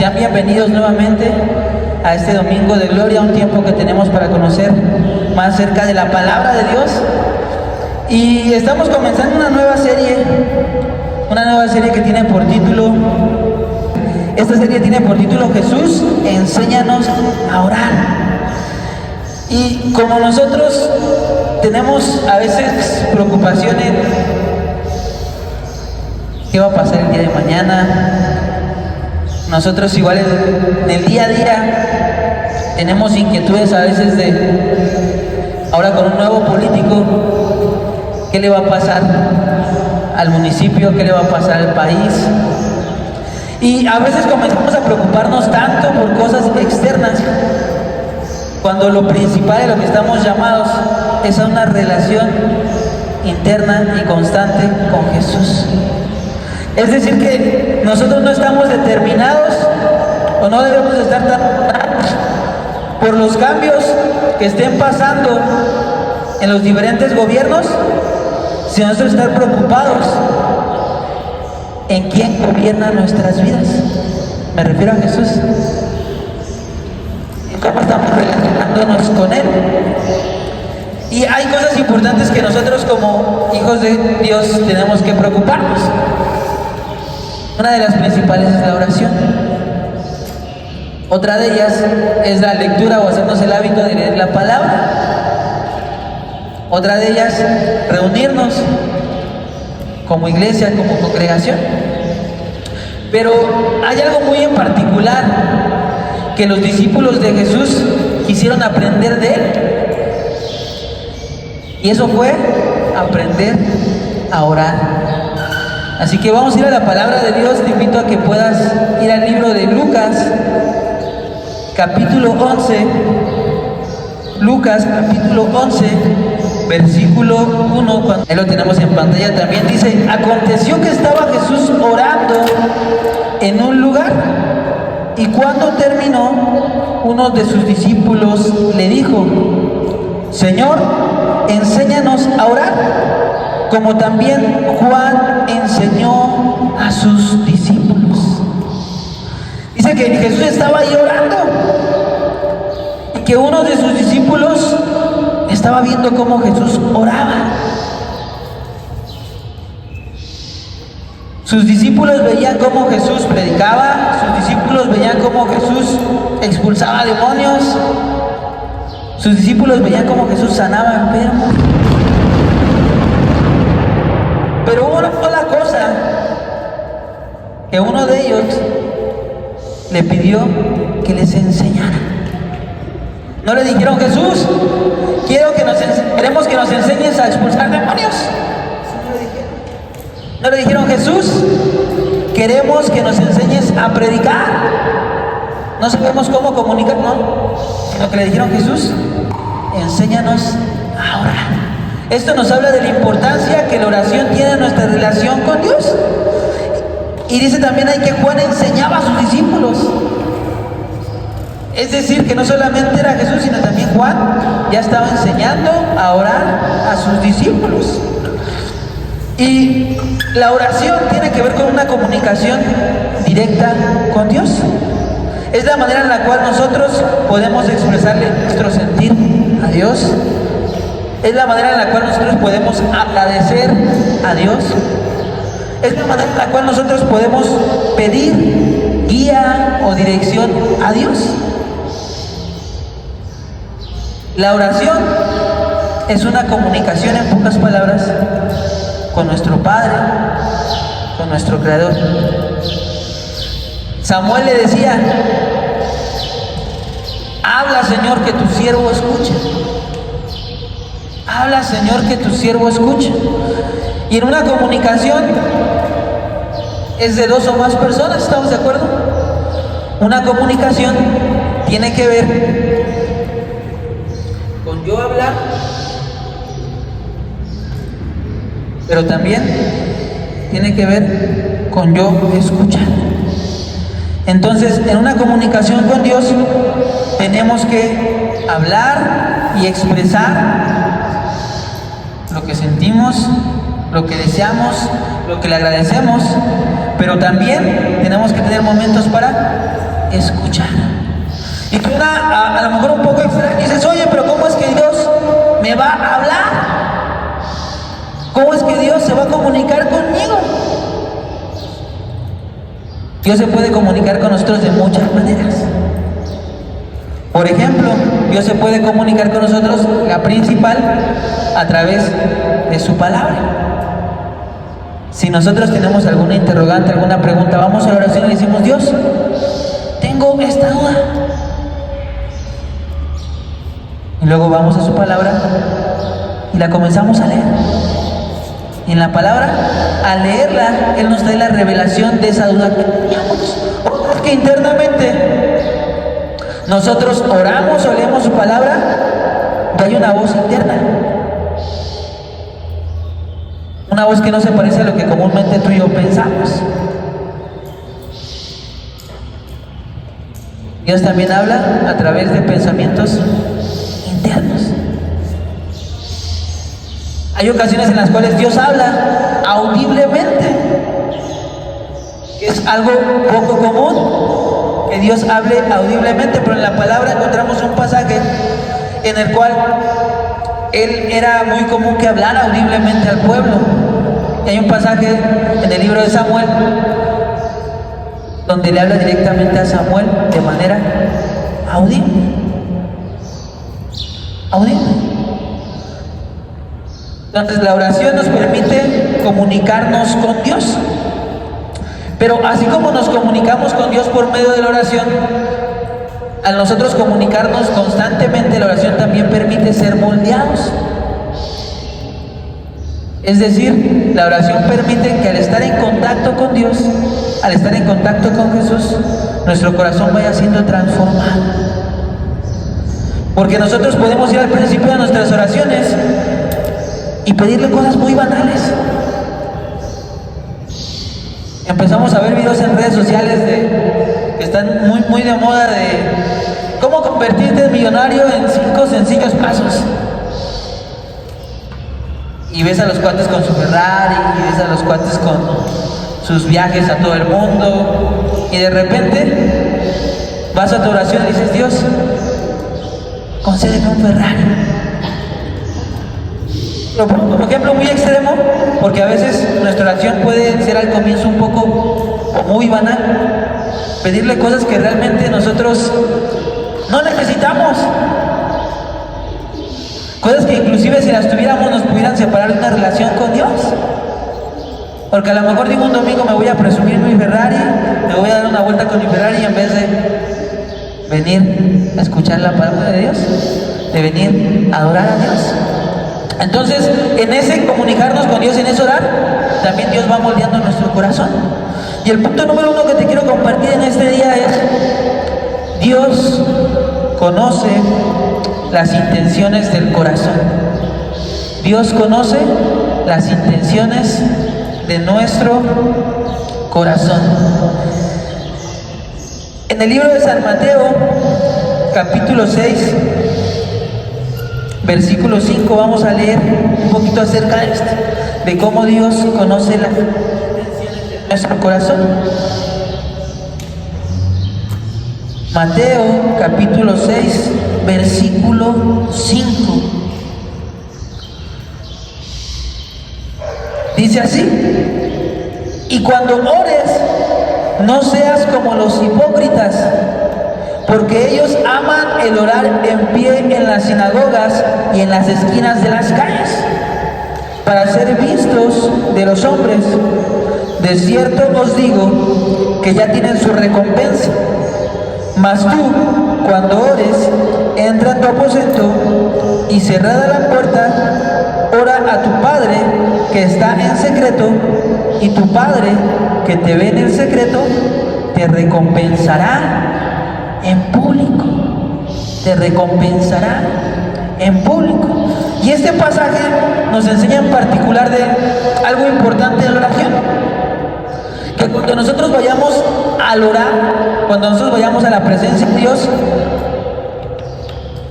Sean bienvenidos nuevamente a este domingo de gloria, un tiempo que tenemos para conocer más acerca de la palabra de Dios. Y estamos comenzando una nueva serie que tiene por título, Jesús, enséñanos a orar. Y como nosotros tenemos a veces preocupaciones, ¿qué va a pasar el día de mañana? Nosotros igual en el día a día tenemos inquietudes a veces ahora con un nuevo político, ¿qué le va a pasar al municipio? ¿Qué le va a pasar al país? Y a veces comenzamos a preocuparnos tanto por cosas externas, cuando lo principal de lo que estamos llamados es a una relación interna y constante con Jesús. Es decir, que nosotros no estamos determinados o no debemos estar tan por los cambios que estén pasando en los diferentes gobiernos, sino nosotros estar preocupados en quién gobierna nuestras vidas. Me refiero a Jesús. ¿Y cómo estamos relacionándonos con Él? Y hay cosas importantes que nosotros como hijos de Dios tenemos que preocuparnos. Una de las principales es la oración. Otra de ellas es la lectura o hacernos el hábito de leer la palabra. Otra de ellas, reunirnos como iglesia, como congregación. Pero hay algo muy en particular que los discípulos de Jesús quisieron aprender de Él. Y eso fue aprender a orar. Así que vamos a ir a la palabra de Dios. Te invito a que puedas ir al libro de Lucas, capítulo 11. Lucas, capítulo 11, versículo 1. Ahí lo tenemos en pantalla también. Dice: aconteció que estaba Jesús orando en un lugar, y cuando terminó, uno de sus discípulos le dijo: Señor, enséñanos a orar, como también Juan enseñó a sus discípulos. Dice que Jesús estaba ahí orando y que uno de sus discípulos estaba viendo cómo Jesús oraba. Sus discípulos veían cómo Jesús predicaba, sus discípulos veían cómo Jesús expulsaba demonios, sus discípulos veían cómo Jesús sanaba enfermos. Pero hubo una sola cosa que uno de ellos le pidió que les enseñara. No le dijeron: Jesús, queremos que nos enseñes a expulsar demonios. No le dijeron: Jesús, queremos que nos enseñes a predicar. No sabemos cómo comunicar, no. Sino que le dijeron: Jesús, enséñanos a orar. Esto nos habla de la importancia que la oración tiene en nuestra relación con Dios. Y dice también ahí que Juan enseñaba a sus discípulos. Es decir, que no solamente era Jesús, sino también Juan ya estaba enseñando a orar a sus discípulos. Y la oración tiene que ver con una comunicación directa con Dios. Es la manera en la cual nosotros podemos expresarle nuestro sentir a Dios. Es la manera en la cual nosotros podemos agradecer a Dios. Es la manera en la cual nosotros podemos pedir guía o dirección a Dios. La oración es una comunicación, en pocas palabras, con nuestro Padre, con nuestro Creador. Samuel le decía: habla, Señor, que tu siervo escucha. Habla, Señor, que tu siervo escucha. Y en una comunicación es de dos o más personas, ¿estamos de acuerdo? Una comunicación tiene que ver con yo hablar, pero también tiene que ver con yo escuchar. Entonces, en una comunicación con Dios tenemos que hablar y expresar lo que sentimos, lo que deseamos, lo que le agradecemos, pero también tenemos que tener momentos para escuchar. Y suena a lo mejor un poco extraño. Y dices, oye, pero ¿cómo es que Dios me va a hablar? ¿Cómo es que Dios se va a comunicar conmigo? Dios se puede comunicar con nosotros de muchas maneras. Por ejemplo, Dios se puede comunicar con nosotros, la principal, a través de su palabra. Si nosotros tenemos alguna interrogante, alguna pregunta, vamos a la oración y le decimos, Dios, tengo esta duda. Y luego vamos a su palabra y la comenzamos a leer. Y en la palabra, al leerla, Él nos trae la revelación de esa duda que teníamos. O que internamente nosotros oramos o leemos su palabra y hay una voz interna. Una voz que no se parece a lo que comúnmente tú y yo pensamos. Dios también habla a través de pensamientos internos. Hay ocasiones en las cuales Dios habla audiblemente, que es algo poco común, que Dios hable audiblemente, pero en la palabra encontramos un pasaje en el cual Él era muy común que hablara audiblemente al pueblo. Y hay un pasaje en el libro de Samuel donde le habla directamente a Samuel de manera audible. Entonces la oración nos permite comunicarnos con Dios. Pero así como nos comunicamos con Dios por medio de la oración, al nosotros comunicarnos constantemente, la oración también permite ser moldeados. Es decir, la oración permite que al estar en contacto con Dios, al estar en contacto con Jesús, nuestro corazón vaya siendo transformado. Porque nosotros podemos ir al principio de nuestras oraciones y pedirle cosas muy banales. Empezamos a ver videos en redes sociales que están muy de moda, de cómo convertirte en millonario en 5 sencillos pasos. Y ves a los cuates con su Ferrari, y ves a los cuates con sus viajes a todo el mundo, y de repente vas a tu oración y dices, Dios, concédeme un Ferrari. Lo pongo como ejemplo muy extremo, porque a veces nuestra oración puede ser al comienzo un poco muy banal, pedirle cosas que realmente nosotros no necesitamos. Cosas que inclusive si las tuviéramos nos pudieran separar de una relación con Dios. Porque a lo mejor digo un domingo me voy a presumir mi Ferrari, me voy a dar una vuelta con mi Ferrari y en vez de venir a escuchar la palabra de Dios, de venir a adorar a Dios. Entonces, en ese comunicarnos con Dios, en ese orar, también Dios va moldeando nuestro corazón. Y el punto número 1 que te quiero compartir en este día es: Dios conoce las intenciones del corazón. Dios conoce las intenciones de nuestro corazón. En el libro de San Mateo, capítulo 6, versículo 5, vamos a leer un poquito acerca de esto, de cómo Dios conoce las intenciones de nuestro corazón. Mateo, capítulo 6, versículo 5. Dice así: y cuando ores, no seas como los hipócritas, porque ellos aman el orar en pie en las sinagogas y en las esquinas de las calles, para ser vistos de los hombres. De cierto os digo que ya tienen su recompensa. Mas tú, cuando ores, entra en tu aposento y cerrada la puerta, ora a tu Padre que está en secreto, y tu Padre que te ve en el secreto te recompensará en público. Te recompensará en público. Y este pasaje nos enseña en particular de algo importante de la oración. Que cuando nosotros vayamos al orar, cuando nosotros vayamos a la presencia de Dios,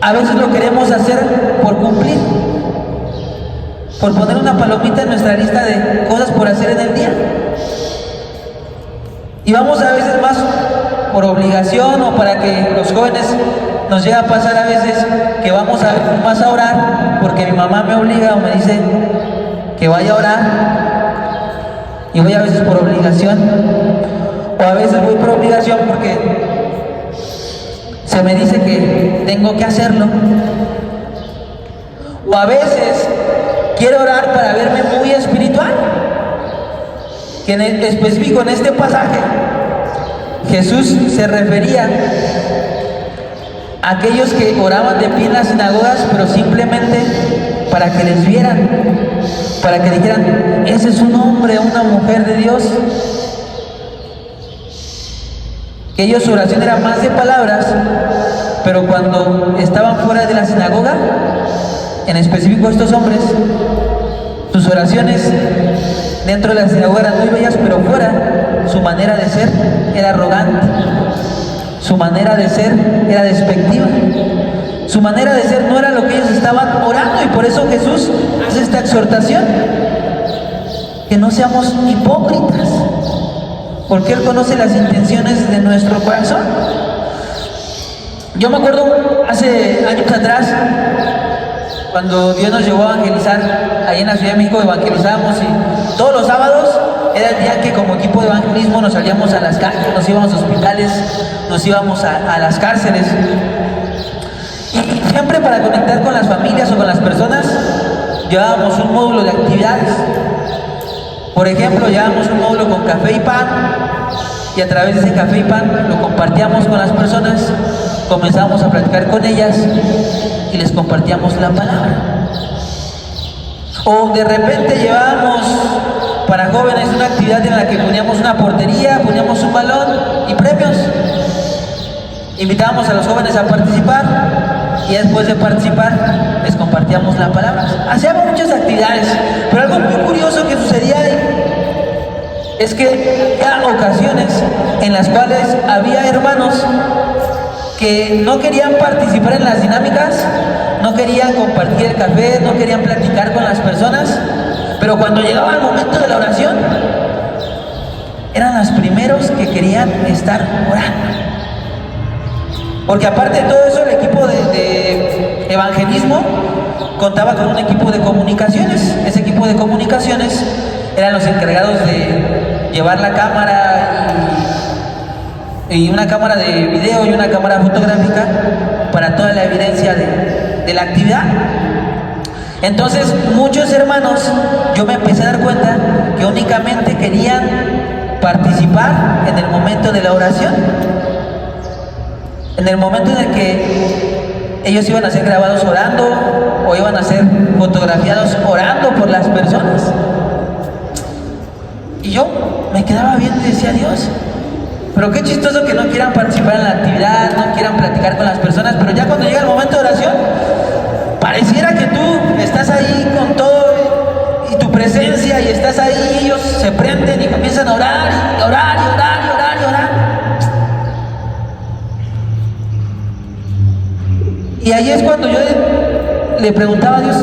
a veces lo queremos hacer por cumplir, por poner una palomita en nuestra lista de cosas por hacer en el día. Y vamos a veces más por obligación o para que los jóvenes nos llega a pasar a veces que vamos más a orar porque mi mamá me obliga o me dice que vaya a orar y voy a veces por obligación o a veces voy por obligación porque se me dice que tengo que hacerlo o a veces quiero orar para verme muy espiritual, que en específico en este pasaje Jesús se refería a aquellos que oraban de pie en las sinagogas, pero simplemente para que les vieran, para que dijeran, ese es un hombre o una mujer de Dios. Que ellos su oración era más de palabras, pero cuando estaban fuera de la sinagoga, en específico estos hombres, sus oraciones dentro de la sinagoga eran muy bellas, pero fuera su manera de ser era arrogante, su manera de ser era despectiva, su manera de ser no era lo que ellos estaban orando, y por eso Jesús hace esta exhortación, que no seamos hipócritas, porque Él conoce las intenciones de nuestro corazón. Yo me acuerdo hace años atrás, cuando Dios nos llevó a evangelizar, ahí en la Ciudad de México evangelizábamos y todos los sábados era el día que como equipo de evangelismo nos salíamos a las calles, nos íbamos a hospitales, nos íbamos a las cárceles. Y siempre para conectar con las familias o con las personas, llevábamos un módulo de actividades. Por ejemplo, llevábamos un módulo con café y pan, y a través de ese café y pan lo compartíamos con las personas, comenzamos a platicar con ellas y les compartíamos la palabra. O de repente llevábamos para jóvenes una actividad en la que poníamos una portería, poníamos un balón y premios. Invitábamos a los jóvenes a participar y después de participar les compartíamos la palabra. Hacíamos muchas actividades, pero algo muy curioso que sucedía ahí es que había ocasiones en las cuales había hermanos que no querían participar en las dinámicas, no querían compartir el café, no querían platicar con las personas, pero cuando llegaba el momento de la oración, eran los primeros que querían estar orando. Porque aparte de todo eso, el equipo de evangelismo contaba con un equipo de comunicaciones. Ese equipo de comunicaciones eran los encargados de llevar la cámara y una cámara de video y una cámara fotográfica para toda la evidencia de la actividad. Entonces muchos hermanos, yo me empecé a dar cuenta que únicamente querían participar en el momento de la oración, en el momento en el que ellos iban a ser grabados orando o iban a ser fotografiados orando por las personas. Y yo me quedaba viendo y decía, Dios, pero qué chistoso que no quieran participar en la actividad, no quieran platicar con las personas, pero ya cuando llega el momento de oración, pareciera que tú estás ahí con todo y tu presencia y estás ahí y ellos se prenden y comienzan a orar y orar y orar y orar y orar. Y ahí es cuando yo le preguntaba a Dios,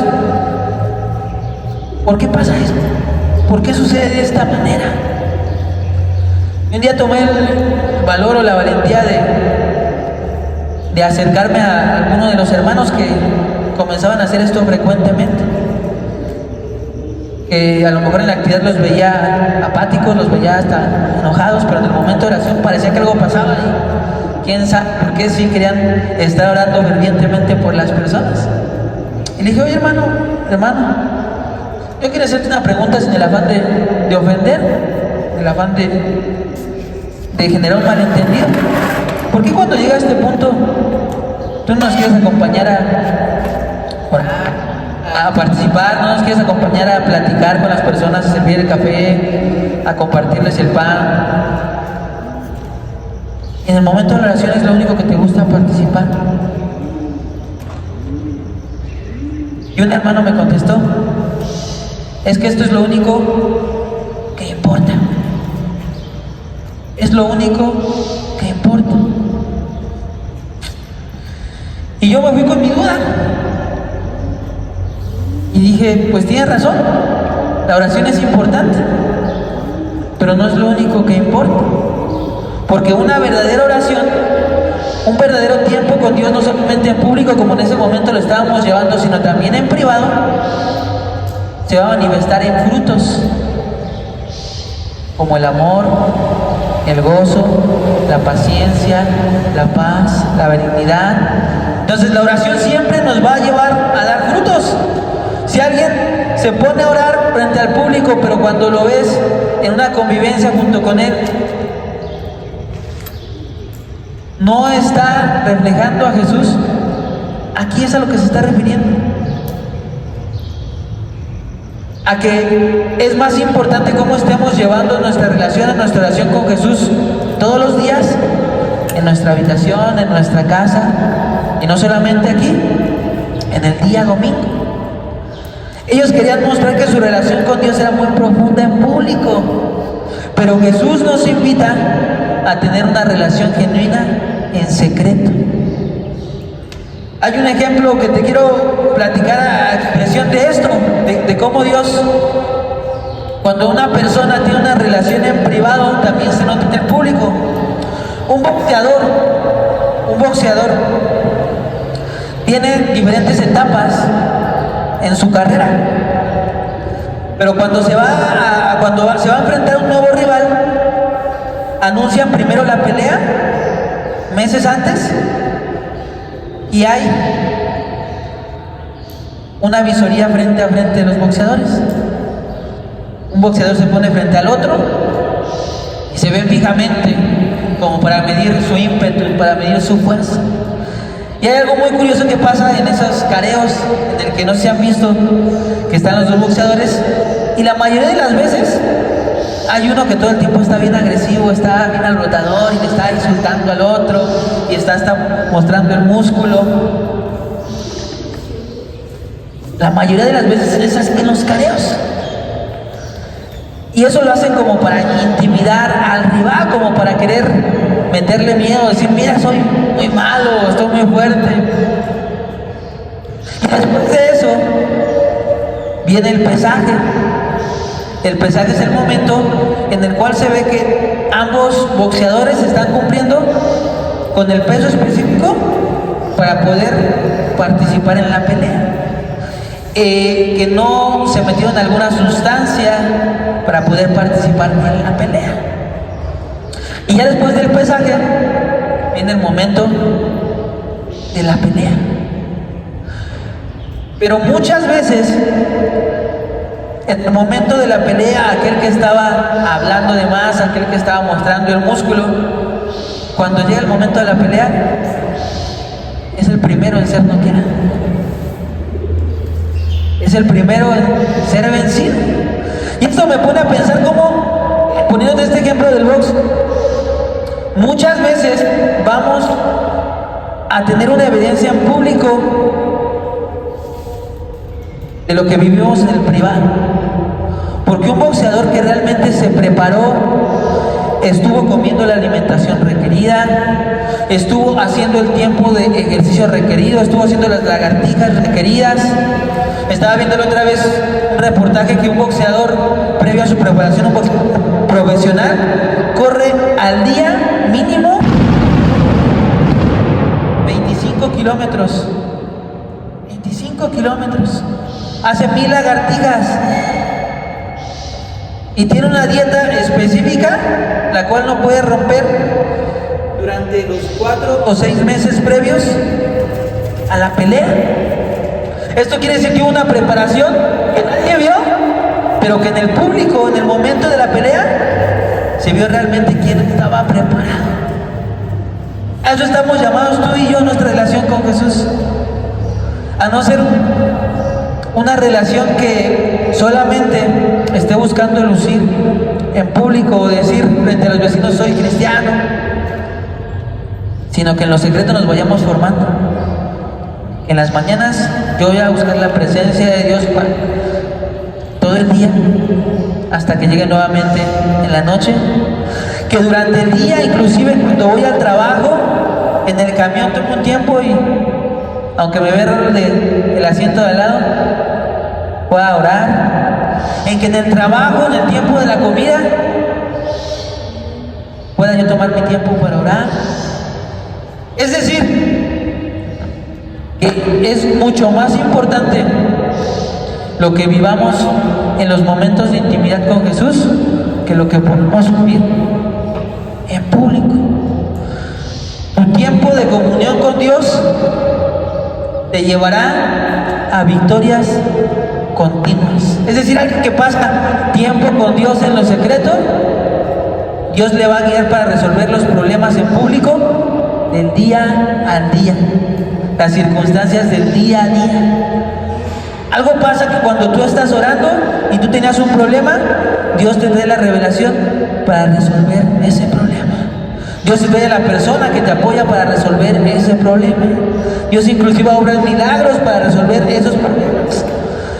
¿por qué pasa esto? ¿Por qué sucede de esta manera? Y un día tomé el valor o la valentía de acercarme a alguno de los hermanos que comenzaban a hacer esto frecuentemente. Que a lo mejor en la actividad los veía apáticos, los veía hasta enojados, pero en el momento de oración parecía que algo pasaba y quién sabe por qué sí querían estar orando fervientemente por las personas. Y le dije, oye hermano, yo quiero hacerte una pregunta sin el afán de ofender, el afán de generar un malentendido. ¿Por qué cuando llega a este punto tú no nos quieres acompañar a participar, no nos quieres acompañar a platicar con las personas, a servir el café, a compartirles el pan? En el momento de la oración es lo único que te gusta participar. Y un hermano me contestó, es que esto es lo único que importa. Es lo único que importa. Y yo me fui con mi duda. Y dije, pues tienes razón, la oración es importante, pero no es lo único que importa. Porque una verdadera oración, un verdadero tiempo con Dios, no solamente en público como en ese momento lo estábamos llevando, sino también en privado, se va a manifestar en frutos como el amor, el gozo, la paciencia, la paz, la benignidad. Entonces la oración siempre nos va a llevar a dar frutos. Si alguien se pone a orar frente al público, pero cuando lo ves en una convivencia junto con él, no está reflejando a Jesús, aquí es a lo que se está refiriendo. A que es más importante cómo estemos llevando nuestra relación, nuestra oración con Jesús todos los días, en nuestra habitación, en nuestra casa, y no solamente aquí, en el día domingo. Ellos querían mostrar que su relación con Dios era muy profunda en público, pero Jesús nos invita a tener una relación genuina en secreto. Hay un ejemplo que te quiero platicar a expresión de esto, de cómo Dios, cuando una persona tiene una relación en privado, también se nota en el público. Un boxeador tiene diferentes etapas en su carrera, pero cuando se va a enfrentar a un nuevo rival, anuncian primero la pelea meses antes, y hay una visoría frente a frente de los boxeadores. Un boxeador se pone frente al otro y se ven fijamente, como para medir su ímpetu, para medir su fuerza. Y hay algo muy curioso que pasa en esos careos en el que no se han visto, que están los dos boxeadores, y la mayoría de las veces hay uno que todo el tiempo está bien agresivo, está bien alborotador y le está insultando al otro y está mostrando el músculo. La mayoría de las veces es en los careos. Y eso lo hacen como para intimidar al rival, como para querer meterle miedo, decir, mira, soy muy malo, estoy muy fuerte. Y después de eso viene el pesaje. El pesaje es el momento en el cual se ve que ambos boxeadores están cumpliendo con el peso específico para poder participar en la pelea. Que no se metieron alguna sustancia para poder participar en la pelea. Y ya después del pesaje viene el momento de la pelea. Pero muchas veces, en el momento de la pelea, aquel que estaba hablando de más, aquel que estaba mostrando el músculo, cuando llega el momento de la pelea, es el primero en ser noqueado. Es el primero en ser vencido. Y esto me pone a pensar cómo, poniendo este ejemplo del box, muchas veces vamos a tener una evidencia en público de lo que vivimos en el privado. Porque un boxeador que realmente se preparó, estuvo comiendo la alimentación requerida, estuvo haciendo el tiempo de ejercicio requerido, estuvo haciendo las lagartijas requeridas. Estaba viendo la otra vez un reportaje que un boxeador, previo a su preparación, un boxeador profesional, corre al día mínimo 25 kilómetros. 25 kilómetros. Hace 1000 lagartijas. Y tiene una dieta específica, la cual no puede romper durante los 4 o 6 meses previos a la pelea. Esto quiere decir que hubo una preparación que nadie vio, pero que en el público, en el momento de la pelea, se vio realmente quién estaba preparado. A eso estamos llamados tú y yo, nuestra relación con Jesús. A no ser una relación que solamente esté buscando lucir en público o decir frente a los vecinos soy cristiano, sino que en lo secreto nos vayamos formando. En las mañanas yo voy a buscar la presencia de Dios para todo el día hasta que llegue nuevamente en la noche. Que durante el día, inclusive cuando voy al trabajo, en el camión tomo un tiempo y aunque me vea el asiento de al lado, pueda orar. En que en el trabajo, en el tiempo de la comida, pueda yo que tomar mi tiempo para orar. Es decir, que es mucho más importante lo que vivamos en los momentos de intimidad con Jesús que lo que podemos vivir en público. Tu tiempo de comunión con Dios te llevará a victorias continuas. Es decir, alguien que pasa tiempo con Dios en lo secreto, Dios le va a guiar para resolver los problemas en público del día al día, las circunstancias del día a día. Algo pasa que cuando tú estás orando y tú tenías un problema, Dios te da la revelación para resolver ese problema. Dios te da la persona que te apoya para resolver ese problema. Dios inclusive obra milagros para resolver esos problemas.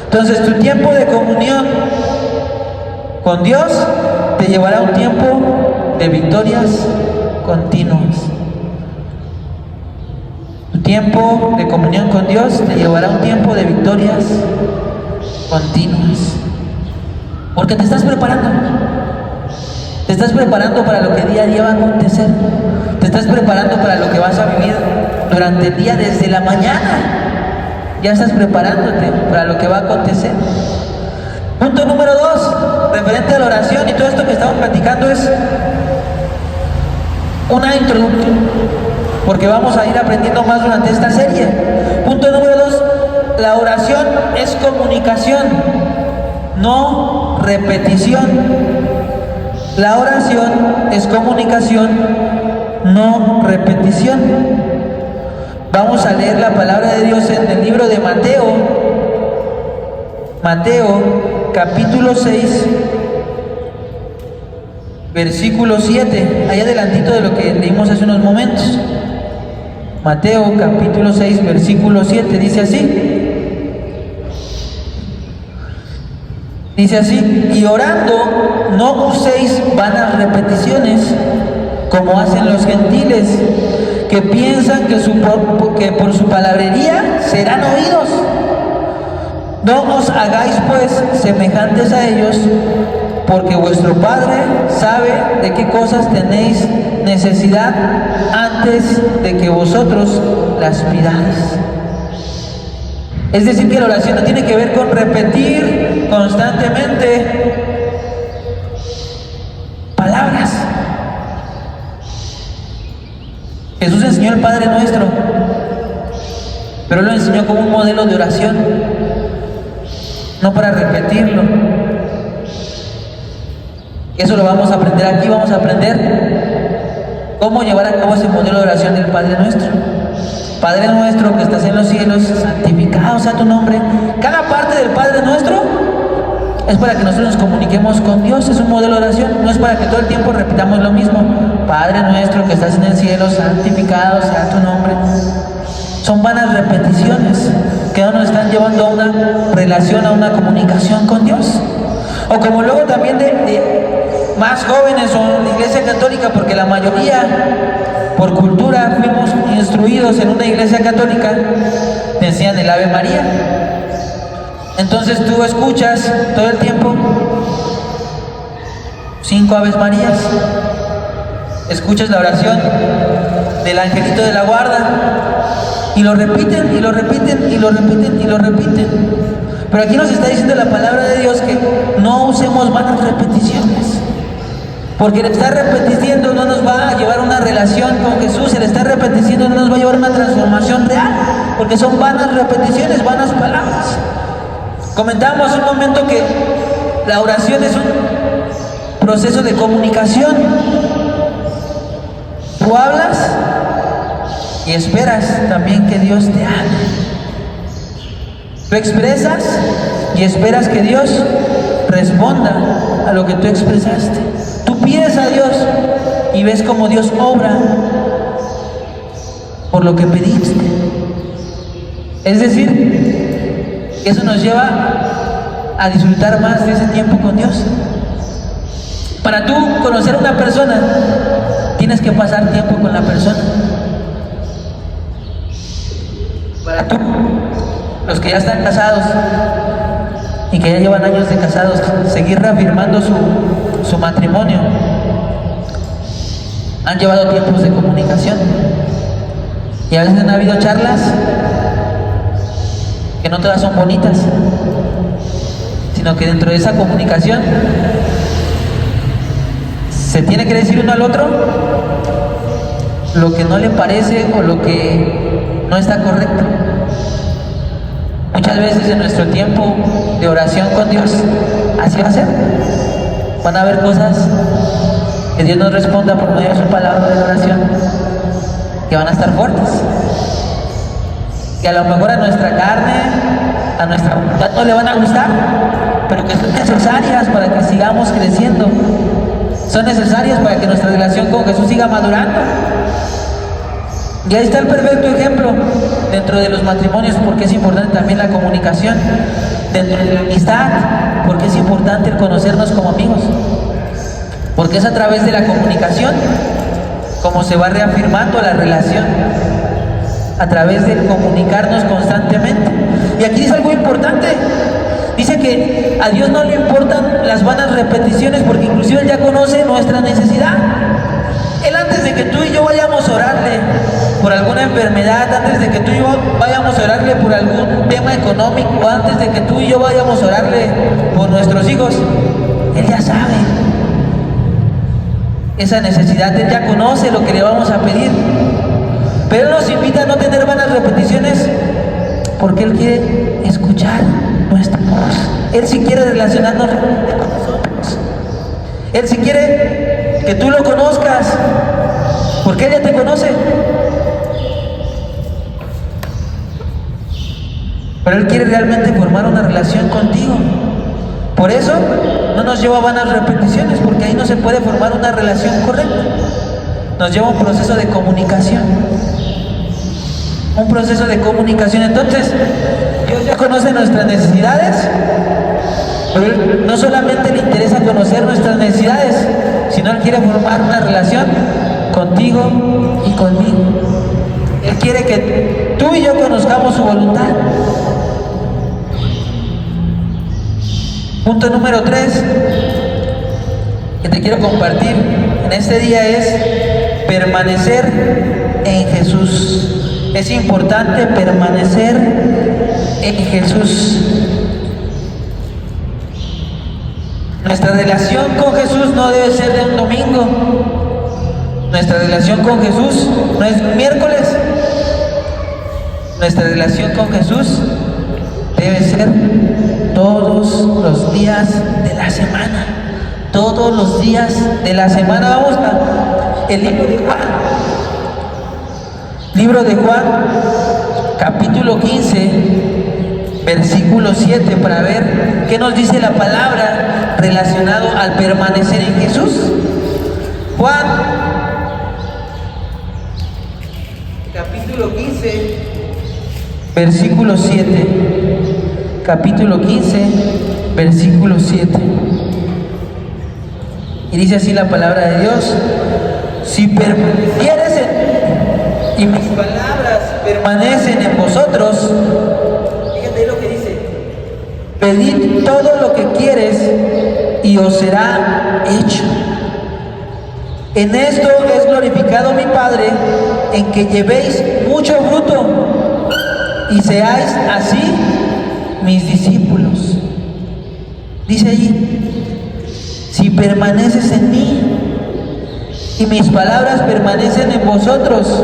Entonces tu tiempo de comunión con Dios te llevará a un tiempo de victorias continuas. Tu tiempo de comunión con Dios te llevará a un tiempo de victorias continuas. Porque te estás preparando. Te estás preparando para lo que día a día va a acontecer. Te estás preparando para lo que vas a vivir durante el día desde la mañana. Ya estás preparándote para lo que va a acontecer. Punto número 2, referente a la oración y todo esto que estamos platicando, es una introducción, porque vamos a ir aprendiendo más durante esta serie. Punto número 2, la oración es comunicación, no repetición. La oración es comunicación, no repetición. Vamos a leer la palabra de Dios en el libro de Mateo capítulo 6, versículo 7, ahí adelantito de lo que leímos hace unos momentos. Mateo capítulo 6, versículo 7, dice así, y orando no uséis vanas repeticiones como hacen los gentiles, que piensan que por su palabrería serán oídos. No os hagáis pues semejantes a ellos, porque vuestro Padre sabe de qué cosas tenéis necesidad antes de que vosotros las pidáis. Es decir, que la oración no tiene que ver con repetir constantemente palabras. Jesús enseñó el Padre Nuestro, pero lo enseñó como un modelo de oración, no para repetirlo. Eso lo vamos a aprender aquí. Vamos a aprender cómo llevar a cabo ese modelo de oración del Padre Nuestro. Padre nuestro que estás en los cielos, santificado sea tu nombre. Cada parte del Padre Nuestro es para que nosotros nos comuniquemos con Dios. Es un modelo de oración, no es para que todo el tiempo repitamos lo mismo. Padre nuestro que estás en el cielo, santificado sea tu nombre. Son vanas repeticiones que no nos están llevando a una relación, a una comunicación con Dios. O como luego también de más jóvenes o en la iglesia católica, porque la mayoría por cultura fuimos instruidos en una iglesia católica, decían el Ave María. Entonces tú escuchas todo el tiempo 5 Aves Marías, escuchas la oración del angelito de la guarda y lo repiten y lo repiten y lo repiten y lo repiten. Pero aquí nos está diciendo la palabra de Dios que no usemos vanas repeticiones, porque el estar repitiendo no nos va a llevar a una relación con Jesús. El estar repitiendo no nos va a llevar a una transformación real, porque son vanas repeticiones, vanas palabras. Comentábamos un momento que la oración es un proceso de comunicación. Tú hablas y esperas también que Dios te hable. Tú expresas y esperas que Dios responda a lo que tú expresaste. Tú pides a Dios y ves cómo Dios obra por lo que pediste. Es decir, eso nos lleva a disfrutar más de ese tiempo con Dios. Para tú conocer a una persona, tienes que pasar tiempo con la persona. Para tú, los que ya están casados y que ya llevan años de casados, seguir reafirmando su matrimonio, han llevado tiempos de comunicación. Y a veces han habido charlas que no todas son bonitas, sino que dentro de esa comunicación se tiene que decir uno al otro lo que no le parece o lo que no está correcto. Muchas veces en nuestro tiempo de oración con Dios, así va a ser. Van a haber cosas que Dios nos responda por medio de su palabra de oración, que van a estar fuertes, que a lo mejor a nuestra carne, a nuestra voluntad no le van a gustar, pero que son necesarias para que sigamos creciendo, son necesarias para que nuestra relación con Jesús siga madurando. Y ahí está el perfecto ejemplo dentro de los matrimonios, porque es importante también la comunicación, dentro de la amistad, porque es importante el conocernos como amigos, porque es a través de la comunicación como se va reafirmando la relación, a través de comunicarnos constantemente. Y aquí dice algo importante, dice que a Dios no le importan las vanas repeticiones, porque inclusive Él ya conoce nuestra necesidad. Él, antes de que tú y yo vayamos a orarle por alguna enfermedad, antes de que tú y yo vayamos a orarle por algún tema económico, antes de que tú y yo vayamos a orarle por nuestros hijos, Él ya sabe esa necesidad, Él ya conoce lo que le vamos a pedir. Pero Él nos invita a no tener vanas repeticiones, porque Él quiere escuchar nuestra voz. Él sí quiere relacionarnos con nosotros. Él sí quiere que tú lo conozcas, porque Él ya te conoce. Pero Él quiere realmente formar una relación contigo. Por eso no nos lleva a vanas repeticiones, porque ahí no se puede formar una relación correcta. Nos lleva a un proceso de comunicación. Un proceso de comunicación. Entonces, Dios ya conoce nuestras necesidades, pero Él no solamente le interesa conocer nuestras necesidades, sino Él quiere formar una relación contigo y conmigo. Él quiere que tú y yo conozcamos su voluntad. Punto número 3 que te quiero compartir en este día es permanecer en Jesús. Es importante permanecer en Jesús. Nuestra relación con Jesús no debe ser de un domingo. Nuestra relación con Jesús no es un miércoles. Nuestra relación con Jesús debe ser todos los días de la semana. Todos los días de la semana. Vamos a el libro de Juan. Libro de Juan, capítulo 15, versículo 7, para ver qué nos dice la palabra relacionado al permanecer en Jesús. Juan, capítulo 15, versículo 7. Capítulo 15, versículo 7. Y dice así la palabra de Dios: si permanecieres en y mis palabras permanecen en vosotros, fíjate lo que dice: pedid todo lo que quieres y os será hecho. En esto es glorificado mi Padre, en que llevéis mucho fruto y seáis así mis discípulos. Dice allí: si permaneces en mí y mis palabras permanecen en vosotros.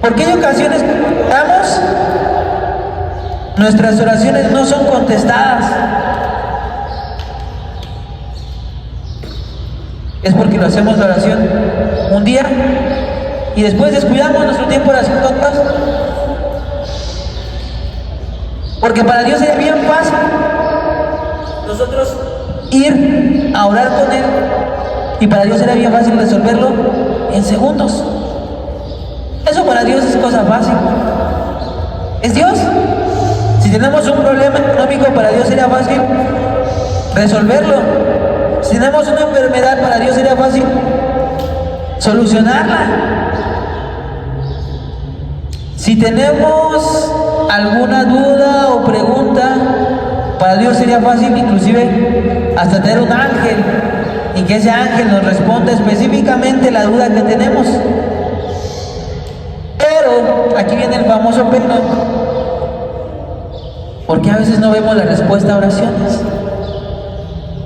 Porque hay ocasiones que cuando oramos, nuestras oraciones no son contestadas. Es porque lo hacemos la oración un día y después descuidamos nuestro tiempo de oración con Dios. Porque para Dios sería bien fácil nosotros ir a orar con Él, y para Dios sería bien fácil resolverlo en segundos. Eso para Dios es cosa fácil. Es Dios. Si tenemos un problema económico, para Dios sería fácil resolverlo. Si tenemos una enfermedad, para Dios sería fácil solucionarla. Si tenemos alguna duda o pregunta, para Dios sería fácil inclusive hasta tener un ángel sin que ese ángel nos responda específicamente la duda que tenemos. Pero aquí viene el famoso pero. ¿Por qué a veces no vemos la respuesta a oraciones?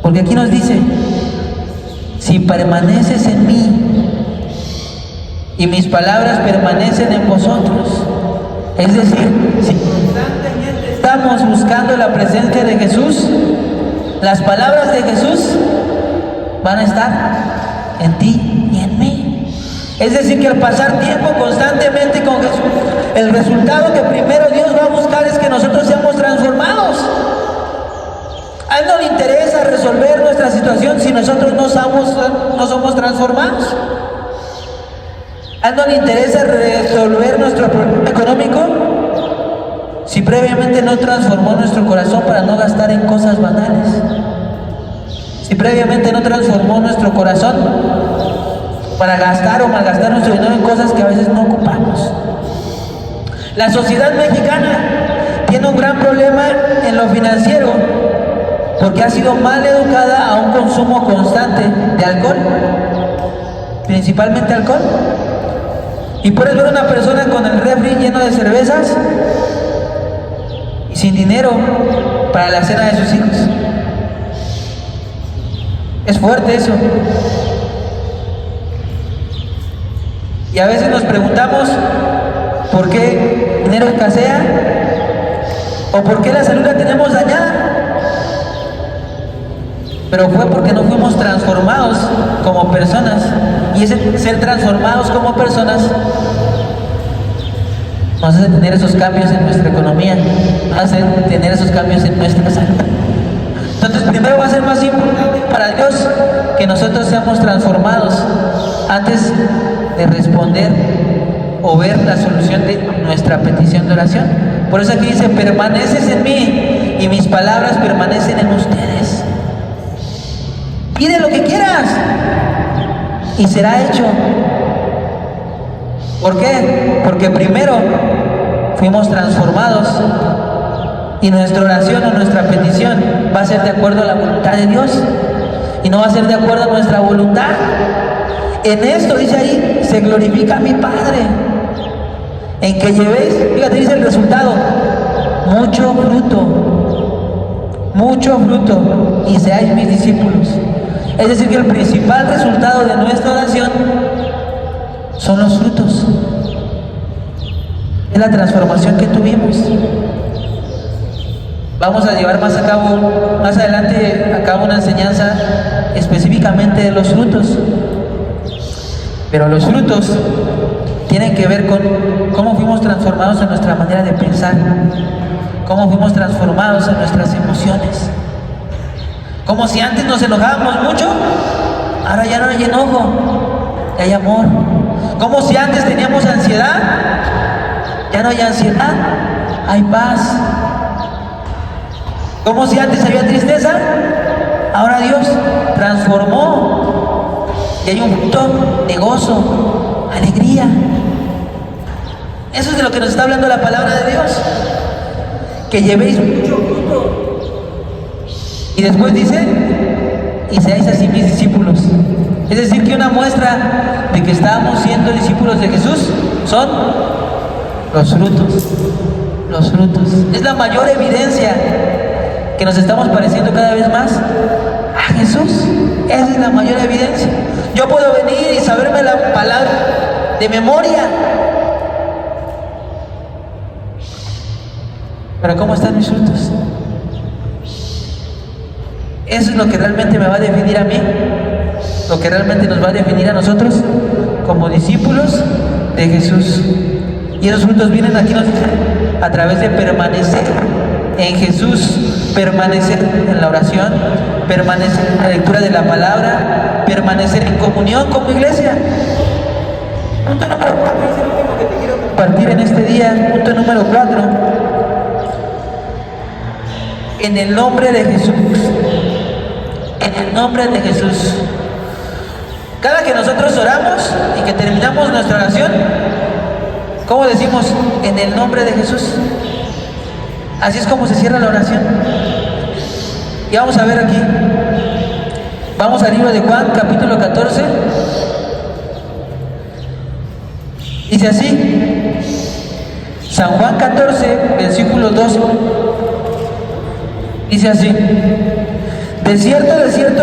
Porque aquí nos dice, si permaneces en mí y mis palabras permanecen en vosotros, es decir, si constantemente estamos buscando la presencia de Jesús, las palabras de Jesús van a estar en ti y en mí. Es decir, que al pasar tiempo constantemente con Jesús, el resultado que primero Dios va a buscar es que nosotros seamos transformados. A Él no le interesa resolver nuestra situación si nosotros no somos transformados. A Él no le interesa resolver nuestro problema económico si previamente no transformó nuestro corazón para no gastar en cosas banales. Si previamente no transformó nuestro corazón para gastar o malgastar nuestro dinero en cosas que a veces no ocupamos. La sociedad mexicana tiene un gran problema en lo financiero porque ha sido mal educada a un consumo constante de alcohol, principalmente alcohol. Y puedes ver una persona con el refri lleno de cervezas y sin dinero para la cena de sus hijos. Es fuerte eso. Y a veces nos preguntamos por qué el dinero escasea o por qué la salud la tenemos dañada. Pero fue porque no fuimos transformados como personas. Y ese ser transformados como personas nos hace tener esos cambios en nuestra economía, nos hace tener esos cambios en nuestra salud. Entonces primero va a ser más importante para Dios que nosotros seamos transformados antes de responder o ver la solución de nuestra petición de oración. Por eso aquí dice, permaneces en mí y mis palabras permanecen en ustedes. Pide lo que quieras y será hecho. ¿Por qué? Porque primero fuimos transformados y nuestra oración o nuestra petición va a ser de acuerdo a la voluntad de Dios y no va a ser de acuerdo a nuestra voluntad. En esto, dice ahí, se glorifica a mi Padre, en que llevéis, fíjate, dice el resultado, mucho fruto y seáis mis discípulos. Es decir, que el principal resultado de nuestra oración son los frutos. Es la transformación que tuvimos. Vamos a llevar más adelante a cabo una enseñanza específicamente de los frutos. Pero los frutos tienen que ver con cómo fuimos transformados en nuestra manera de pensar, cómo fuimos transformados en nuestras emociones. Como si antes nos enojábamos mucho, ahora ya no hay enojo, ya hay amor. Como si antes teníamos ansiedad, ya no hay ansiedad, hay paz. Como si antes había tristeza, ahora Dios transformó y hay un fruto de gozo, alegría. Eso es de lo que nos está hablando la palabra de Dios, que llevéis mucho fruto. Y después dice, y seáis así mis discípulos. Es decir, que una muestra de que estábamos siendo discípulos de Jesús son los frutos. Los frutos. Es la mayor evidencia que nos estamos pareciendo cada vez más a Jesús. Esa es la mayor evidencia. Yo puedo venir y saberme la palabra de memoria, pero ¿cómo están mis frutos? Eso es lo que realmente me va a definir a mí, lo que realmente nos va a definir a nosotros como discípulos de Jesús. Y esos frutos vienen aquí a través de permanecer en Jesús, permanecer en la oración, permanecer en la lectura de la palabra, permanecer en comunión como iglesia. Punto número 4, es el último que te quiero compartir en este día. Punto número 4. En el nombre de Jesús. En el nombre de Jesús. Cada que nosotros oramos y que terminamos nuestra oración, ¿cómo decimos? En el nombre de Jesús. Así es como se cierra la oración. Y vamos a ver aquí. Vamos al libro de Juan, capítulo 14. Dice así, San Juan 14, versículo 12. Dice así: de cierto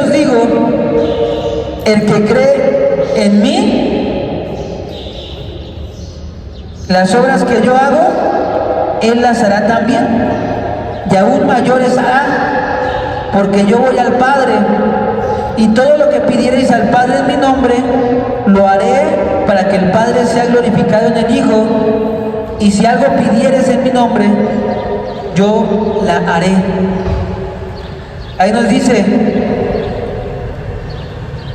os digo, el que cree en mí, las obras que yo hago, él las hará también, y aún mayores hará, porque yo voy al Padre, y todo lo que pidiereis al Padre en mi nombre, lo haré para que el Padre sea glorificado en el Hijo. Y si algo pidieres en mi nombre, yo la haré. Ahí nos dice,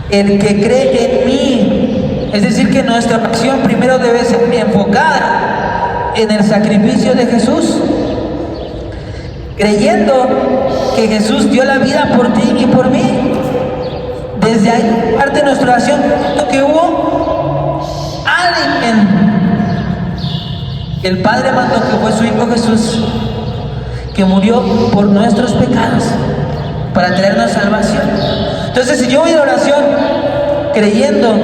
el que cree en mí, es decir, que nuestra oración primero debe ser enfocada en el sacrificio de Jesús, creyendo que Jesús dio la vida por ti y por mí. Desde ahí parte nuestra oración, que hubo alguien que el Padre mandó, que fue su Hijo Jesús, que murió por nuestros pecados para traernos salvación. Entonces, si yo voy a la oración creyendo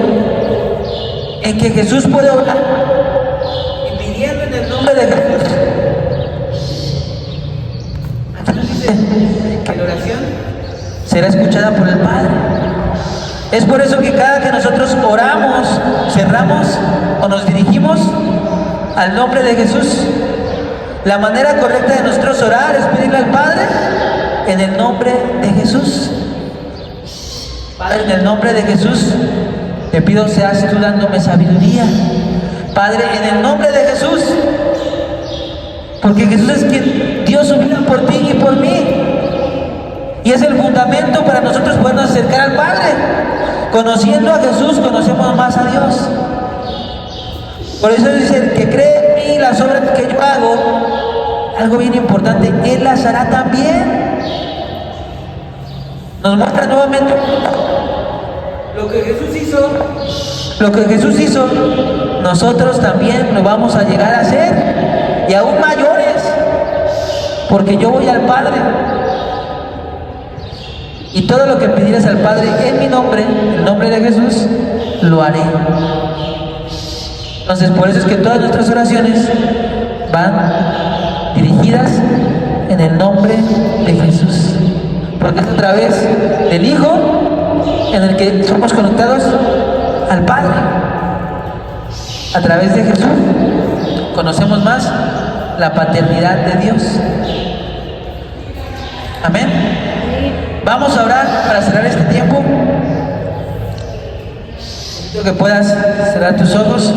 en que Jesús puede obrar y pidiendo en el nombre de Jesús, aquí nos dice que la oración será escuchada por el Padre. Es por eso que cada que nosotros oramos, cerramos o nos dirigimos al nombre de Jesús, la manera correcta de nosotros orar es pedirle al Padre en el nombre de Jesús. Padre, en el nombre de Jesús te pido seas tú dándome sabiduría. Padre, en el nombre de Jesús, porque Jesús es quien dio su vida por ti y por mí, y es el fundamento para nosotros podernos acercar al Padre. Conociendo a Jesús, conocemos más a Dios. Por eso dice, el que cree en mí, las obras que yo hago, algo bien importante, Él las hará también. Nos muestra nuevamente lo que Jesús hizo, nosotros también lo vamos a llegar a hacer, y aún mayores, porque yo voy al Padre. Y todo lo que pidieras al Padre en mi nombre, en el nombre de Jesús, lo haré. Entonces, por eso es que todas nuestras oraciones van dirigidas en el nombre de Jesús. Porque es a través del Hijo en el que somos conectados al Padre. A través de Jesús conocemos más la paternidad de Dios. Amén. Vamos a orar para cerrar este tiempo. Necesito que puedas cerrar tus ojos.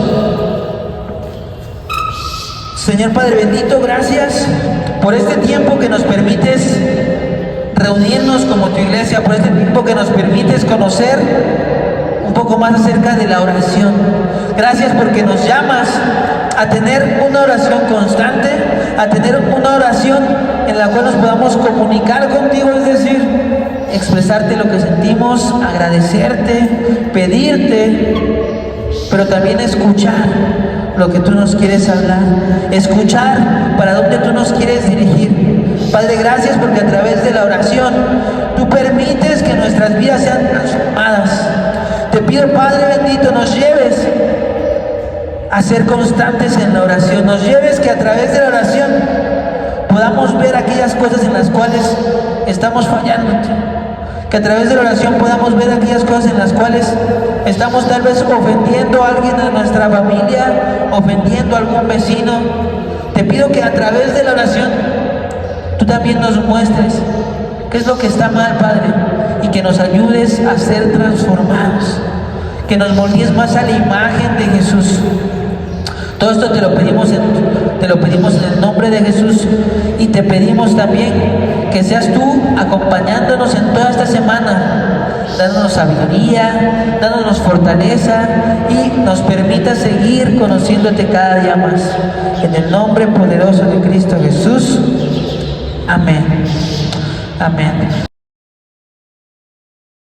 Señor Padre bendito, gracias por este tiempo que nos permites reunirnos como tu iglesia, por este tiempo que nos permites conocer un poco más acerca de la oración. Gracias porque nos llamas a tener una oración constante, a tener una oración en la cual nos podamos comunicar contigo, es decir, expresarte lo que sentimos, agradecerte, pedirte, pero también escuchar lo que tú nos quieres hablar, escuchar para dónde tú nos quieres dirigir. Padre, gracias porque a través de la oración tú permites que nuestras vidas sean transformadas. Te pido, Padre bendito, nos lleves a ser constantes en la oración, nos lleves que a través de la oración podamos ver aquellas cosas en las cuales estamos fallando, que a través de la oración podamos ver aquellas cosas en las cuales estamos tal vez ofendiendo a alguien de nuestra familia, ofendiendo a algún vecino. Te pido que a través de la oración tú también nos muestres qué es lo que está mal, Padre, y que nos ayudes a ser transformados, que nos moldees más a la imagen de Jesús. Todo esto te lo pedimos en el nombre de Jesús, y te pedimos también que seas tú acompañándonos en toda esta semana, dándonos sabiduría, dándonos fortaleza, y nos permita seguir conociéndote cada día más. En el nombre poderoso de Cristo Jesús. Amén. Amén.